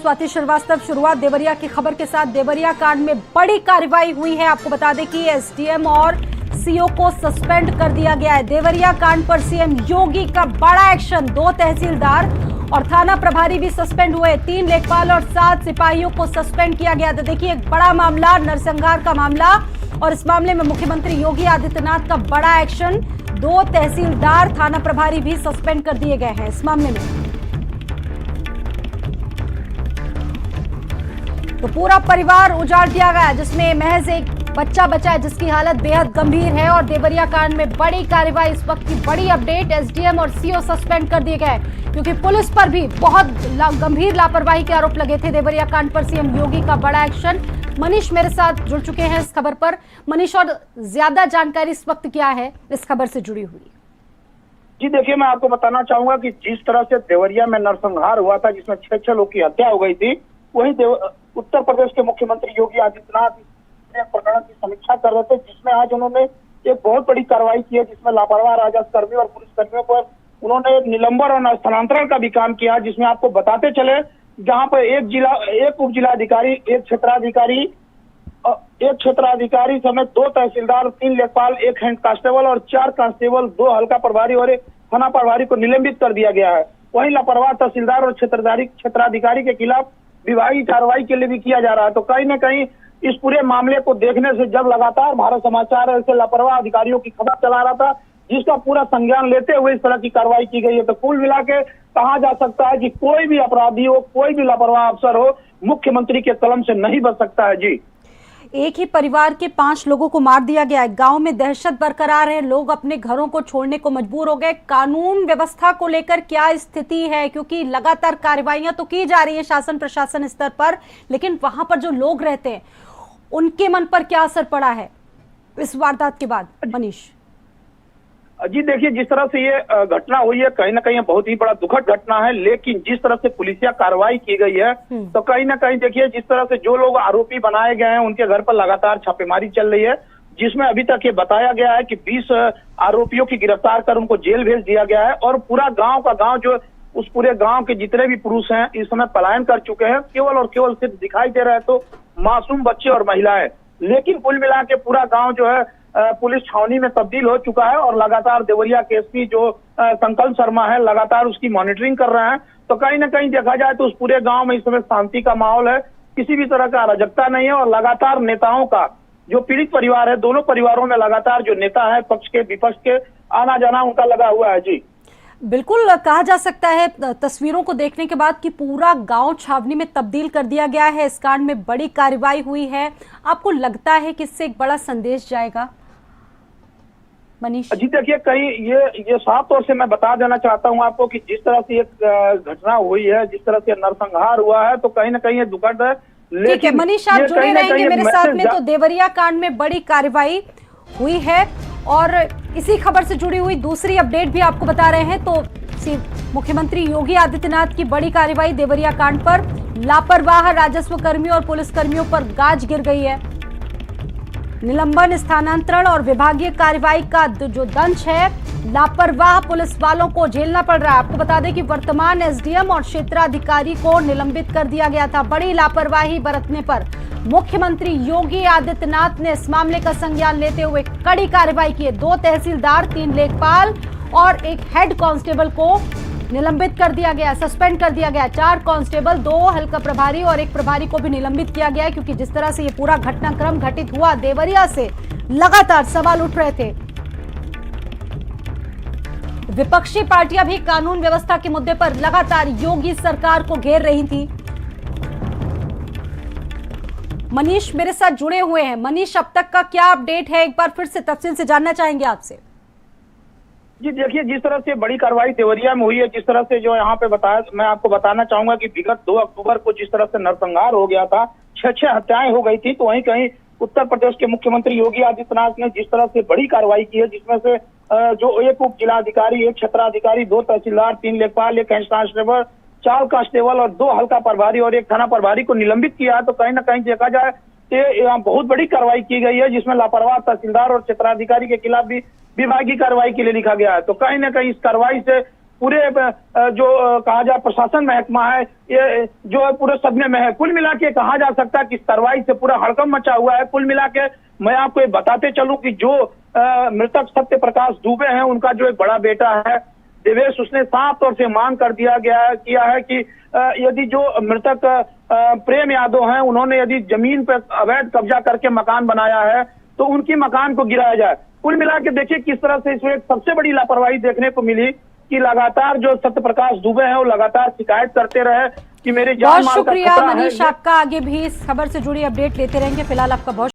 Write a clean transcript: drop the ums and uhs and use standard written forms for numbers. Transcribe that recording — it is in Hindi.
स्वाति श्रीवास्तव। शुरुआत देवरिया की खबर के साथ। देवरिया कांड में बड़ी कार्रवाई हुई है। आपको बता दें कि एसडीएम और सीओ को सस्पेंड कर दिया गया है। देवरिया कांड पर सीएम योगी का बड़ा एक्शन। 2 तहसीलदार और थाना प्रभारी भी सस्पेंड हुए। 3 लेखपाल और 7 सिपाहियों को सस्पेंड किया गया। तो देखिए, एक बड़ा मामला, नरसंहार का मामला, और इस मामले में मुख्यमंत्री योगी आदित्यनाथ का बड़ा एक्शन। 2 तहसीलदार, थाना प्रभारी भी सस्पेंड कर दिए गए हैं इस मामले में। तो पूरा परिवार उजाड़ दिया गया, जिसमें महज एक बच्चा बचा है जिसकी हालत बेहद गंभीर है। और देवरिया कांड में बड़ी कार्रवाई, इस वक्त की बड़ी अपडेट, एसडीएम और सीओ सस्पेंड कर दिए गए क्योंकि पुलिस पर भी बहुत गंभीर लापरवाही के आरोप लगे थे। देवरिया कांड पर सीएम योगी का बड़ा एक्शन। मनीष मेरे साथ जुड़ चुके हैं इस खबर पर। मनीष, और ज्यादा जानकारी इस वक्त क्या है इस खबर से जुड़ी हुई? जी देखिए, मैं आपको बताना चाहूंगा कि जिस तरह से देवरिया में नरसंहार हुआ था, जिसमें 6 लोग की हत्या हो गई थी, वहीं उत्तर प्रदेश के मुख्यमंत्री योगी आदित्यनाथ प्रकरण की समीक्षा कर रहे थे, जिसमें आज उन्होंने एक बहुत बड़ी कार्रवाई की है, जिसमें लापरवाह राजस्व कर्मी और पुलिस कर्मियों पर उन्होंने निलंबन और स्थानांतरण का भी काम किया। जिसमें आपको बताते चले, जहां पर एक उप जिलाधिकारी, एक क्षेत्राधिकारी समेत 2 तहसीलदार, 3 लेखपाल, 1 हेड कांस्टेबल और 4 कांस्टेबल, 2 हल्का प्रभारी और 1 थाना प्रभारी को निलंबित कर दिया गया है। वहीं लापरवाह तहसीलदार और क्षेत्राधिकारी के खिलाफ विभागीय कार्रवाई के लिए भी किया जा रहा है। तो कहीं न कहीं इस पूरे मामले को देखने से, जब लगातार भारत समाचार ऐसे लापरवाह अधिकारियों की खबर चला रहा था, जिसका पूरा संज्ञान लेते हुए इस तरह की कार्रवाई की गई है, तो कुल मिला के कहा जा सकता है कि कोई भी अपराधी हो, कोई भी लापरवाह अफसर हो, मुख्यमंत्री के कलम से नहीं बच सकता है। जी, एक ही परिवार के 5 लोगों को मार दिया गया है। गांव में दहशत बरकरार है। लोग अपने घरों को छोड़ने को मजबूर हो गए। कानून व्यवस्था को लेकर क्या स्थिति है? क्योंकि लगातार कार्रवाइयां तो की जा रही है शासन प्रशासन स्तर पर, लेकिन वहां पर जो लोग रहते हैं उनके मन पर क्या असर पड़ा है इस वारदात के बाद? मनीष जी देखिए, जिस तरह से ये घटना हुई है, कहीं ना कहीं बहुत ही बड़ा दुखद घटना है, लेकिन जिस तरह से पुलिसिया कार्रवाई की गई है, तो कहीं ना कहीं देखिए, जिस तरह से जो लोग आरोपी बनाए गए हैं उनके घर पर लगातार छापेमारी चल रही है, जिसमें अभी तक ये बताया गया है कि 20 आरोपियों की गिरफ्तार कर उनको जेल भेज दिया गया है। और पूरा गांव का गांव, जो उस पूरे गांव के जितने भी पुरुष हैं इस समय पलायन कर चुके हैं। केवल और केवल सिर्फ दिखाई दे रहा है तो मासूम बच्चे और महिलाएं। लेकिन कुल मिला के पूरा गांव जो है पुलिस छावनी में तब्दील हो चुका है और लगातार देवरिया के एसपी जो संकल्प शर्मा है, लगातार उसकी मॉनिटरिंग कर रहे हैं। तो कहीं ना कहीं देखा जाए तो उस पूरे गांव में इस समय शांति का माहौल है, किसी भी तरह का अराजकता नहीं है। और लगातार नेताओं का, जो पीड़ित परिवार है, दोनों परिवारों में लगातार जो नेता है, पक्ष के विपक्ष के, आना जाना उनका लगा हुआ है। जी बिल्कुल, कहा जा सकता है तस्वीरों को देखने के बाद कि पूरा गांव छावनी में तब्दील कर दिया गया है। इस कांड में बड़ी कार्रवाई हुई है। आपको लगता है कि इससे एक बड़ा संदेश जाएगा? मनीष जी देखिए, कहीं ये साफ तौर से मैं बता देना चाहता हूं आपको कि जिस तरह से एक घटना हुई है, जिस तरह से नरसंहार हुआ है, तो कहीं ना कहीं ये दुखद है। ठीक है मनीष, आप जुड़े रहेंगे मेरे साथ में। तो देवरिया कांड में बड़ी कार्रवाई हुई है और इसी खबर से जुड़ी हुई दूसरी अपडेट भी आपको बता रहे हैं। तो मुख्यमंत्री योगी आदित्यनाथ की बड़ी कार्रवाई देवरिया कांड पर। लापरवाह राजस्व कर्मियों और पुलिस कर्मियों पर गाज गिर गई है। निलंबन, स्थानांतरण और विभागीय कार्रवाई का जो दंश है, लापरवाह पुलिस वालों को झेलना पड़ रहा है। आपको बता दें कि वर्तमान एसडीएम और क्षेत्राधिकारी को निलंबित कर दिया गया था। बड़ी लापरवाही बरतने पर मुख्यमंत्री योगी आदित्यनाथ ने इस मामले का संज्ञान लेते हुए कड़ी कार्रवाई की है। 2 तहसीलदार, 3 लेखपाल और 1 हेड कांस्टेबल को निलंबित कर दिया गया, सस्पेंड कर दिया गया। 4 कांस्टेबल, 2 हल्का प्रभारी और 1 प्रभारी को भी निलंबित किया गया है, क्योंकि जिस तरह से ये पूरा घटनाक्रम घटित हुआ, देवरिया से लगातार सवाल उठ रहे थे। विपक्षी पार्टियां भी कानून व्यवस्था के मुद्दे पर लगातार योगी सरकार को घेर रही थी। मनीष मेरे साथ जुड़े हुए हैं। मनीष, अब तक का क्या अपडेट है? एक बार फिर से तफसील से जानना चाहेंगे आपसे। जी देखिए, जिस तरह से बड़ी कार्रवाई देवरिया में हुई है, जिस तरह से जो यहाँ पे बताया, मैं आपको बताना चाहूंगा कि विगत 2 अक्टूबर को जिस तरह से नरसंहार हो गया था, 6 हत्याएं हो गई थी, तो वहीं कहीं उत्तर प्रदेश के मुख्यमंत्री योगी आदित्यनाथ ने जिस तरह से बड़ी कार्रवाई की है, जिसमें से जो 1 उप जिलाधिकारी, 1 क्षेत्राधिकारी, 2 तहसीलदार, 3 लेखपाल, 1 हेड कांस्टेबल, 4 कांस्टेबल और 2 हल्का प्रभारी और 1 थाना प्रभारी को निलंबित किया है। तो कहीं ना कहीं देखा जाए तो बहुत बड़ी कार्रवाई की गई है, जिसमें लापरवाह तहसीलदार और क्षेत्राधिकारी के खिलाफ भी विभागीय कार्रवाई के लिए लिखा गया है। तो कहीं ना कहीं इस कार्रवाई से पूरे जो कहा जाए प्रशासन महकमा है, ये जो है पूरे सदमे में है। कुल मिला के कहा जा सकता है कि इस कार्रवाई से पूरा हड़कंप मचा हुआ है। कुल मिला के मैं आपको ये बताते चलूं कि जो मृतक सत्य प्रकाश दुबे हैं, उनका जो एक बड़ा बेटा है देवेश, उसने साफ तौर से मांग कर किया है कि यदि जो मृतक प्रेम यादव हैं, उन्होंने यदि जमीन पर अवैध कब्जा करके मकान बनाया है तो उनकी मकान को गिराया जाए। कुल मिला के देखिए किस तरह से इसमें एक सबसे बड़ी लापरवाही देखने को मिली कि लगातार जो सत्य प्रकाश दुबे हैं वो लगातार शिकायत करते रहे कि मेरे जान बहुत माल का शुक्रिया खतरा है। मनीष, आपका आगे भी इस खबर से जुड़ी अपडेट लेते रहेंगे। फिलहाल आपका बहुत